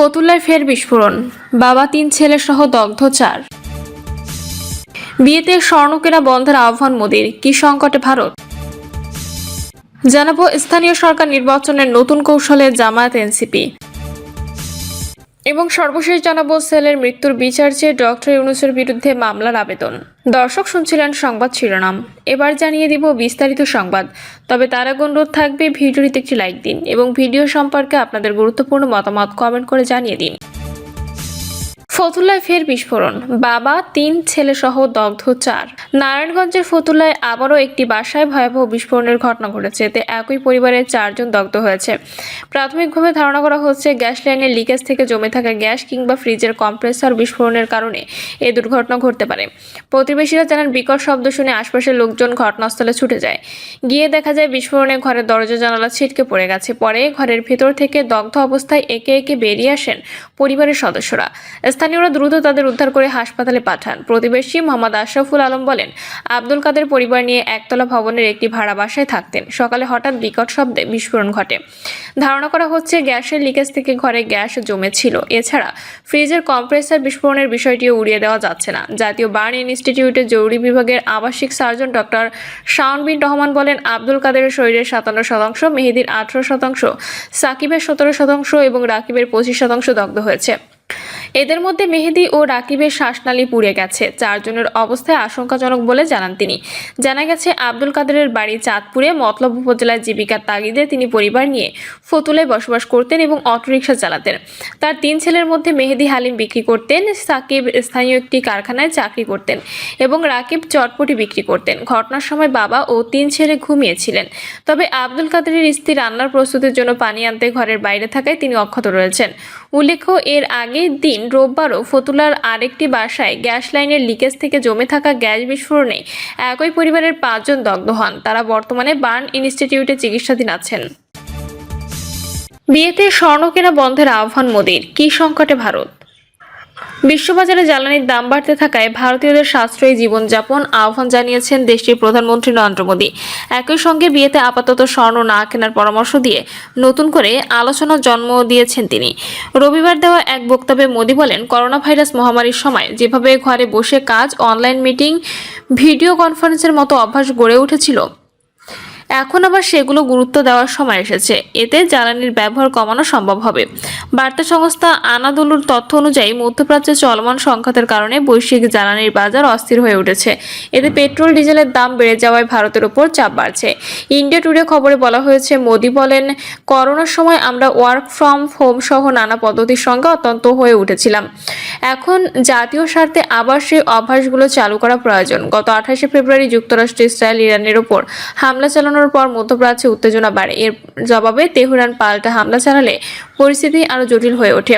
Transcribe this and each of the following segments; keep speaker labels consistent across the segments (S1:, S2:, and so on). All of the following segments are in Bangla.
S1: ফতুল্লায় ফের বিস্ফোরণ, বাবা ৩ ছেলেসহ দগ্ধ ৪। বিয়েতে স্বর্ণ কেনা বন্ধের আহ্বান মোদির, কি সংকটে ভারত? জানাবো স্থানীয় সরকার নির্বাচনের নতুন কৌশলে জামায়াত এনসিপি। এবং সর্বশেষ জানাবো সেলের মৃত্যুর বিচার চেয়ে ডক্টর ইউনূসের বিরুদ্ধে মামলার আবেদন। দর্শক শুনছিলেন সংবাদ শিরোনাম, এবার জানিয়ে দিব বিস্তারিত সংবাদ। তবে তার আগে অনুরোধ থাকবে ভিডিওটিতে একটি লাইক দিন এবং ভিডিও সম্পর্কে আপনাদের গুরুত্বপূর্ণ মতামত কমেন্ট করে জানিয়ে দিন। ফতুল্লায় ফের বিস্ফোরণ, বাবা ৩ ছেলেসহ দগ্ধ ৪। নারায়ণগঞ্জের ফতুল্লায় আবারও একটি বাসায় ভয়াবহ বিস্ফোরণের ঘটনা ঘটেছে। এতে একই পরিবারের ৪ জন দগ্ধ হয়েছে। প্রাথমিকভাবে ধারণা করা হচ্ছে গ্যাস লাইনের লিকেজ থেকে জমে থাকা গ্যাস কিংবা ফ্রিজের কম্প্রেসর বিস্ফোরণের কারণে এই দুর্ঘটনা ঘটতে পারে। প্রতিবেশীরা জানান, বিকট শব্দ শুনে আশপাশের লোকজন ঘটনাস্থলে ছুটে যায়। গিয়ে দেখা যায় বিস্ফোরণে ঘরের দরজা জানালা ছিটকে পড়ে গেছে। পরে ঘরের ভেতর থেকে দগ্ধ অবস্থায় একে একে বেরিয়ে আসেন পরিবারের সদস্যরা। স্থানীয়রা দ্রুত তাদের উদ্ধার করে হাসপাতালে পাঠান। প্রতিবেশী মোহাম্মদ আশরাফুল আলম বলেন, আব্দুল কাদের পরিবার নিয়ে একতলা ভবনের একটি ভাড়া বাসায় থাকতেন। সকালে হঠাৎ বিকট শব্দে বিস্ফোরণ ঘটে। ধারণা করা হচ্ছে গ্যাসের লিকেজ থেকে ঘরে গ্যাস জমেছিল। এছাড়া ফ্রিজের কম্প্রেসর বিস্ফোরণের বিষয়টিও উড়িয়ে দেওয়া যাচ্ছে না। জাতীয় বার্ন ইনস্টিটিউটের জরুরি বিভাগের আবাসিক সার্জন ডক্টর শাওন বিন রহমান বলেন, আব্দুল কাদেরের শরীরের ৫৭%, মেহেদীর ১৮%, সাকিবের ১৭% এবং রাকিবের ২৫% দগ্ধ হয়েছে। এদের মধ্যে মেহেদী ও রাকিবের শ্বাসনালী পুড়ে গেছে। ৪ জনের অবস্থায় আশঙ্কাজনক বলে জানান তিনি। জানা গেছে, আব্দুল কাদেরের বাড়ি চাঁদপুরে। মতলব উপজেলায় জীবিকার তাগিদে তিনি পরিবার নিয়ে ফতুল্লায় বসবাস করতেন এবং অটোরিকশা চালাতেন। তার ৩ ছেলের মধ্যে মেহেদী হালিম বিক্রি করতেন, সাকিব স্থানীয় একটি কারখানায় চাকরি করতেন এবং রাকিব চটপটি বিক্রি করতেন। ঘটনার সময় বাবা ও ৩ ছেলে ঘুমিয়েছিলেন। তবে আব্দুল কাদেরের স্ত্রী রান্নার প্রস্তুতির জন্য পানি আনতে ঘরের বাইরে থাকায় তিনি অক্ষত রয়েছেন। উল্লেখ্য, এর আগের দিন রোববারও ফতুল্লার আরেকটি বাসায় গ্যাস লাইনের লিকেজ থেকে জমে থাকা গ্যাস বিস্ফোরণে একই পরিবারের ৫ জন দগ্ধ হন। তারা বর্তমানে বার্ন ইনস্টিটিউটে চিকিৎসাধীন আছেন। বিয়েতে স্বর্ণ কেনা বন্ধের আহ্বান মোদির, কি সংকটে ভারত? বিশ্ববাজারে জ্বালানির দাম বাড়তে থাকায় ভারতীয়দের সাশ্রয়ী জীবনযাপন আহ্বান জানিয়েছেন দেশটির প্রধানমন্ত্রী নরেন্দ্র মোদী। একই সঙ্গে বিয়েতে আপাতত স্বর্ণ না কেনার পরামর্শ দিয়ে নতুন করে আলোচনার জন্ম দিয়েছেন তিনি। রবিবার দেওয়া এক বক্তব্যে মোদী বলেন, করোনা ভাইরাস মহামারীর সময় যেভাবে ঘরে বসে কাজ, অনলাইন মিটিং, ভিডিও কনফারেন্সের মতো অভ্যাস গড়ে উঠেছিল, এখন আবার সেগুলো গুরুত্ব দেওয়ার সময় এসেছে। এতে জ্বালানির ব্যবহার কমানো সম্ভব হবে। বার্তা সংস্থা আনাদোলুর তথ্য অনুযায়ী মধ্যপ্রাচ্যে চলমান সংঘাতের কারণে বৈশ্বিক জ্বালানির বাজার অস্থির হয়ে উঠেছে। এতে পেট্রোল ডিজেলের দাম বেড়ে যাওয়ায় ভারতের উপর চাপ বাড়ছে। ইন্ডিয়া টুডে খবরে বলা হয়েছে, মোদী বলেন, করোনার সময় আমরা ওয়ার্ক ফ্রম হোম সহ নানা পদ্ধতির সঙ্গে অত্যন্ত হয়ে উঠেছিলাম। এখন জাতীয় স্বার্থে আবার সেই অভ্যাসগুলো চালু করা প্রয়োজন। গত ২৮শে ফেব্রুয়ারি যুক্তরাষ্ট্র ইসরায়েল ইরানের ওপর হামলা চালানোর পর মধ্যপ্রাচ্যে উত্তেজনা বাড়ে। এর জবাবে তেহরান পাল্টা হামলা চালালে পরিস্থিতি আরও জটিল হয়ে ওঠে।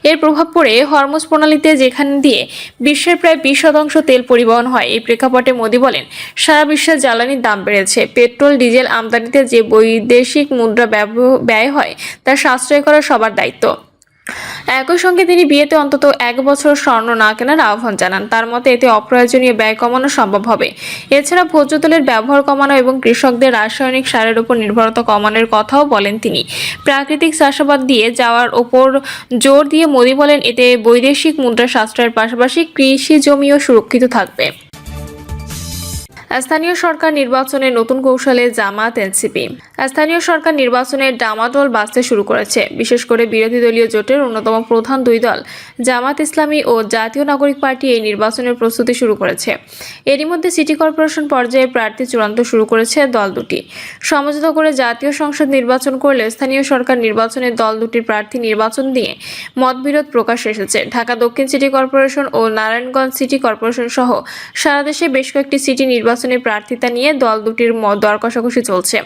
S1: এর প্রভাব পড়ে হরমুজ প্রণালীতে, যেখান দিয়ে বিশ্বের প্রায় ২০% তেল পরিবহন হয়। এই প্রেক্ষাপটে মোদী বলেন, সারা বিশ্বে জ্বালানির দাম বেড়েছে। পেট্রোল ডিজেল আমদানিতে যে বৈদেশিক মুদ্রা ব্যয় হয় তা সাশ্রয় করা সবার দায়িত্ব। একই সঙ্গে তিনি বিয়েতে অন্তত ১ বছর স্বর্ণ না কেনার আহ্বান জানান। তার মতে এতে অপ্রয়োজনীয় ব্যয় কমানো সম্ভব হবে। এছাড়া ভোজ্য তেলের ব্যবহার কমানো এবং কৃষকদের রাসায়নিক সারের উপর নির্ভরতা কমানোর কথাও বলেন তিনি। প্রাকৃতিক চাষাবাদ দিয়ে যাওয়ার ওপর জোর দিয়ে মোদী বলেন, এতে বৈদেশিক মুদ্রা সাশ্রয়ের পাশাপাশি কৃষি জমিও সুরক্ষিত থাকবে। স্থানীয় সরকার নির্বাচনে নতুন কৌশলে জামায়াত এনসিপি। স্থানীয় সরকার নির্বাচনে ডামাডোল বাজতে শুরু করেছে। বিশেষ করে বিরোধী দলীয় জোটের অন্যতম প্রধান ২ দল জামায়াত ইসলামী ও জাতীয় নাগরিক পার্টি এই নির্বাচনের প্রস্তুতি শুরু করেছে। এরই মধ্যে সিটি কর্পোরেশন পর্যায়ে প্রার্থী চূড়ান্ত শুরু করেছে দল দুটি। সমঝোতা করে জাতীয় সংসদ নির্বাচন করলে স্থানীয় সরকার নির্বাচনে দল দুটির প্রার্থী নির্বাচন নিয়ে মতবিরোধ প্রকাশ এসেছে। ঢাকা দক্ষিণ সিটি কর্পোরেশন ও নারায়ণগঞ্জ সিটি কর্পোরেশন সহ সারা দেশে বেশ কয়েকটি সিটি নির্বাচনের প্রার্থিতা নিয়ে দল দুটির দর কষাকষি চলছে।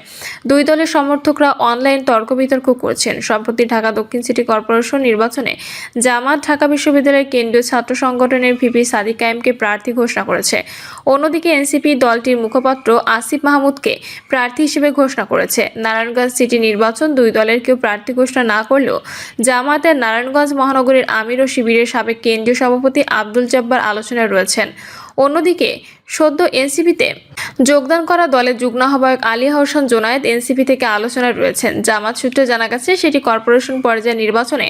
S1: ২ দলের সমর্থকরা অনলাইন তর্ক বিতর্ক করছেন। সম্প্রতি ঢাকা দক্ষিণ সিটি কর্পোরেশন নির্বাচনে জামায়াত ঢাকা বিশ্ববিদ্যালয়ের কেন্দ্রীয় ছাত্র সংগঠনের ভিপি সাদিক কায়েমকে প্রার্থী ঘোষণা করেছে। অন্যদিকে এনসিপি দলটির মুখপাত্র আসিফ মাহমুদকে প্রার্থী হিসেবে ঘোষণা করেছে। নারায়ণগঞ্জ সিটি নির্বাচন ২ দলের কেউ প্রার্থী ঘোষণা না করলেও জামায়াতের নারায়ণগঞ্জ মহানগরীর আমির ও শিবিরের সাবেক কেন্দ্রীয় সভাপতি আব্দুল জব্বার আলোচনায় রয়েছেন। অন্যদিকে সদ্য এনসিপিতে যোগদান করা দলের যুগ্ম আহ্বায়ক আলী আহসান জোনায়েদ এনসিপি থেকে আলোচনায় রয়েছেন। জামাত সূত্রে জানা গেছে সিটি কর্পোরেশন পর্যায়ে নির্বাচনে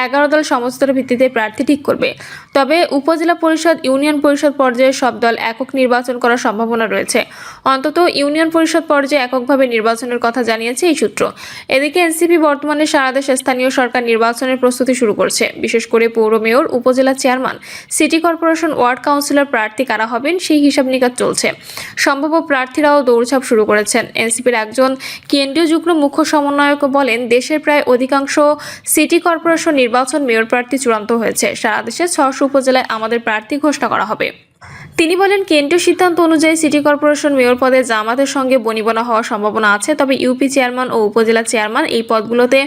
S1: 11 দল সমঝোতার ভিত্তিতে প্রার্থী ঠিক করবে। তবে উপজেলা পরিষদ, ইউনিয়ন পরিষদ পর্যায়ে সব দল একক নির্বাচন করার সম্ভাবনা রয়েছে। অন্তত ইউনিয়ন পরিষদ পর্যায়ে এককভাবে নির্বাচনের কথা জানিয়েছে এই সূত্র। এদিকে এনসিপি বর্তমানে সারা দেশে স্থানীয় সরকার নির্বাচনের প্রস্তুতি শুরু করছে। বিশেষ করে পৌর মেয়র, উপজেলা chairman, city corporation, ward councillor প্রার্থী কারা হবেন সেই হিসাব নিকাশ চলছে। সম্ভাব্য প্রার্থীরাও দৌড়ঝাঁপ শুরু করেছেন। এনসিপির একজন কেন্দ্রীয় যুগ্ম মুখ্য সমন্বয়ক বলেন, দেশের প্রায় অধিকাংশ সিটি কর্পোরেশন নির্বাচন মেয়র প্রার্থী চূড়ান্ত হয়েছে। সারা দেশে 600 উপজেলায় আমাদের প্রার্থী ঘোষণা করা হবে। তিনি বলেন, কেন্দ্রীয় সিদ্ধান্ত অনুযায়ী সিটি কর্পোরেশন মেয়র পদে জামাতের সঙ্গে বনিবনা হওয়ার সম্ভাবনা আছে। তবে ইউপি চেয়ারম্যান ও উপজেলা চেয়ারম্যান এই পদগুলোতে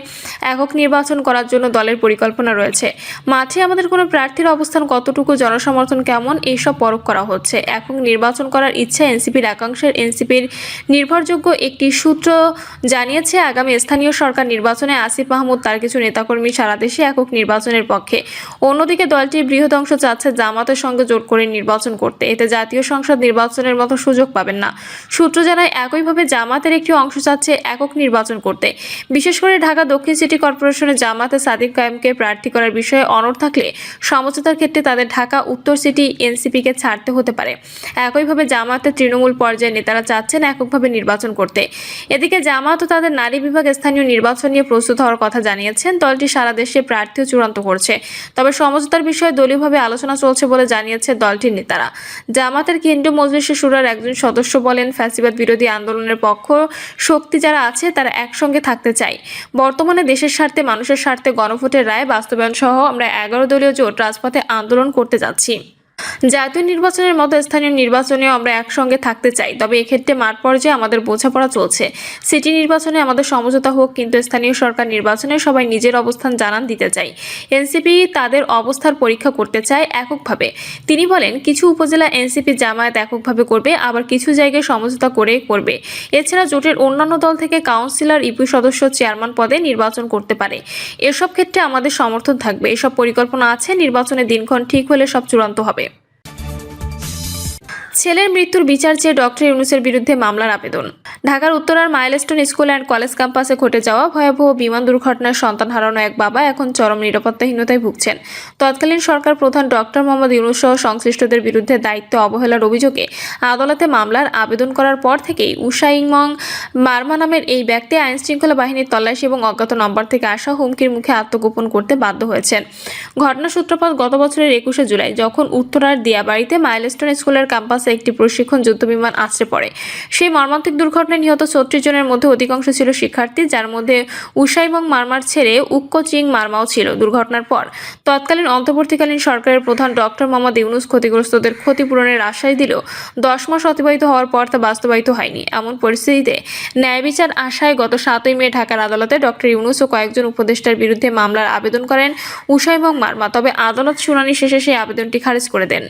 S1: একক নির্বাচন করার জন্য দলের পরিকল্পনা রয়েছে। মাঠে আমাদের কোনো প্রার্থীর অবস্থান কতটুকু, জনসমর্থন কেমন, এইসব পরখ করা হচ্ছে। একক নির্বাচন করার ইচ্ছা এনসিপির একাংশের। এনসিপির নির্ভরযোগ্য একটি সূত্র জানিয়েছে, আগামী স্থানীয় সরকার নির্বাচনে আসিফ মাহমুদ তার কিছু নেতাকর্মী সারা দেশে একক নির্বাচনের পক্ষে। অন্যদিকে দলটির বৃহৎ অংশ চাচ্ছে জামাতের সঙ্গে জোট করে নির্বাচন করতে। এতে জাতীয় সংসদ নির্বাচনের মতো সুযোগ পাবেন না। সূত্র জানায়, একইভাবে জামাতের একটি অংশ চাচ্ছে একক নির্বাচন করতে। বিশেষ করে ঢাকা দক্ষিণ সিটি কর্পোরেশনের জামাতে সাদিক কায়েমকে প্রার্থী করার বিষয়ে অনড় থাকলে সমঝোতার ক্ষেত্রে তাদের ঢাকা উত্তর সিটি এনসিপিকে ছাড়তে হতে পারে। একইভাবে জামাতের তৃণমূল পর্যায়ের নেতারা চাচ্ছেন এককভাবে নির্বাচন করতে। এদিকে জামাত ও তাদের নারী বিভাগ স্থানীয় নির্বাচন নিয়ে প্রস্তুত হওয়ার কথা জানিয়েছেন। দলটি সারা দেশে প্রার্থীও চূড়ান্ত করছে। তবে সমঝোতার বিষয়ে দলীয়ভাবে আলোচনা চলছে বলে জানিয়েছে দলটির নেতারা। জামাতের কেন্দ্রীয় মজলিসে শুরার একজন সদস্য বলেন, ফ্যাসিবাদ বিরোধী আন্দোলনের পক্ষ শক্তি যারা আছে তারা একসঙ্গে থাকতে চায়। বর্তমানে দেশের স্বার্থে, মানুষের স্বার্থে গণভোটের রায় বাস্তবায়ন সহ আমরা 11 দলীয় জোট রাজপথে আন্দোলন করতে যাচ্ছি। জাতীয় নির্বাচনের মতো স্থানীয় নির্বাচনেও আমরা একসঙ্গে থাকতে চাই। তবে এক্ষেত্রে মাঠ পর্যায়ে আমাদের বোঝাপড়া চলছে। সিটি নির্বাচনে আমাদের সমঝোতা হোক, কিন্তু স্থানীয় সরকার নির্বাচনে সবাই নিজের অবস্থান জানান দিতে চাই। এনসিপি তাদের অবস্থার পরীক্ষা করতে চায় এককভাবে। তিনি বলেন, কিছু উপজেলা এনসিপি জামায়াত এককভাবে করবে, আবার কিছু জায়গায় সমঝোতা করে করবে। এছাড়া জোটের অন্যান্য দল থেকে কাউন্সিলর, ইউপি সদস্য, চেয়ারম্যান পদে নির্বাচন করতে পারে। এসব ক্ষেত্রে আমাদের সমর্থন থাকবে। এসব পরিকল্পনা আছে। নির্বাচনের দিনক্ষণ ঠিক হলে সব চূড়ান্ত হবে। ছেলের মৃত্যুর বিচার চেয়ে ডক্টর ইউনূসের বিরুদ্ধে মামলার আবেদন। ঢাকার উত্তরার মাইলস্টোন স্কুল অ্যান্ড কলেজ ক্যাম্পাসে ঘটে যাওয়া ভয়াবহ বিমান দুর্ঘটনায় সন্তান হারানো এক বাবা এখন চরম নিরাপত্তাহীনতায় ভুগছেন। তৎকালীন সরকার প্রধান ডক্টর মোহাম্মদ ইউনূস সহ সংশ্লিষ্টদের বিরুদ্ধে দায়িত্ব অবহেলার অভিযোগে আদালতে মামলার আবেদন করার পর থেকেই উসাইমং মারমা নামের এই ব্যক্তি আইনশৃঙ্খলা বাহিনীর তল্লাশি এবং অজ্ঞাত নম্বর থেকে আসা হুমকির মুখে আত্মগোপন করতে বাধ্য হয়েছেন। ঘটনার সূত্রপাত গত বছরের 21শে জুলাই, যখন উত্তরার দিয়াবাড়িতে মাইলস্টোন স্কুলের ক্যাম্পাসে একটি প্রশিক্ষণ যুদ্ধবিমান আছড়ে পড়ে। সেই মর্মান্তিক দুর্ঘটনায় নিহত 36 জনের মধ্যে অধিকাংশ ছিল শিক্ষার্থী, যার মধ্যে উসাইমং মারমার ছেলে উক্কো চিং মারমাও ছিল। দুর্ঘটনার পর তৎকালীন অন্তর্বর্তীকালীন সরকারের প্রধান ডক্টর মোহাম্মদ ইউনূস ক্ষতিগ্রস্তদের ক্ষতিপূরণের আশ্বাস দিলেও 10 মাস অতিবাহিত হওয়ার পর তা বাস্তবায়িত হয়নি। এমন পরিস্থিতিতে ন্যায় বিচার আশায় গত 7ই মে ঢাকার আদালতে ডক্টর ইউনূস ও কয়েকজন উপদেষ্টার বিরুদ্ধে মামলার আবেদন করেন উসাইমং মারমা। তবে আদালত শুনানি শেষে সেই আবেদনটি খারিজ করে দেন।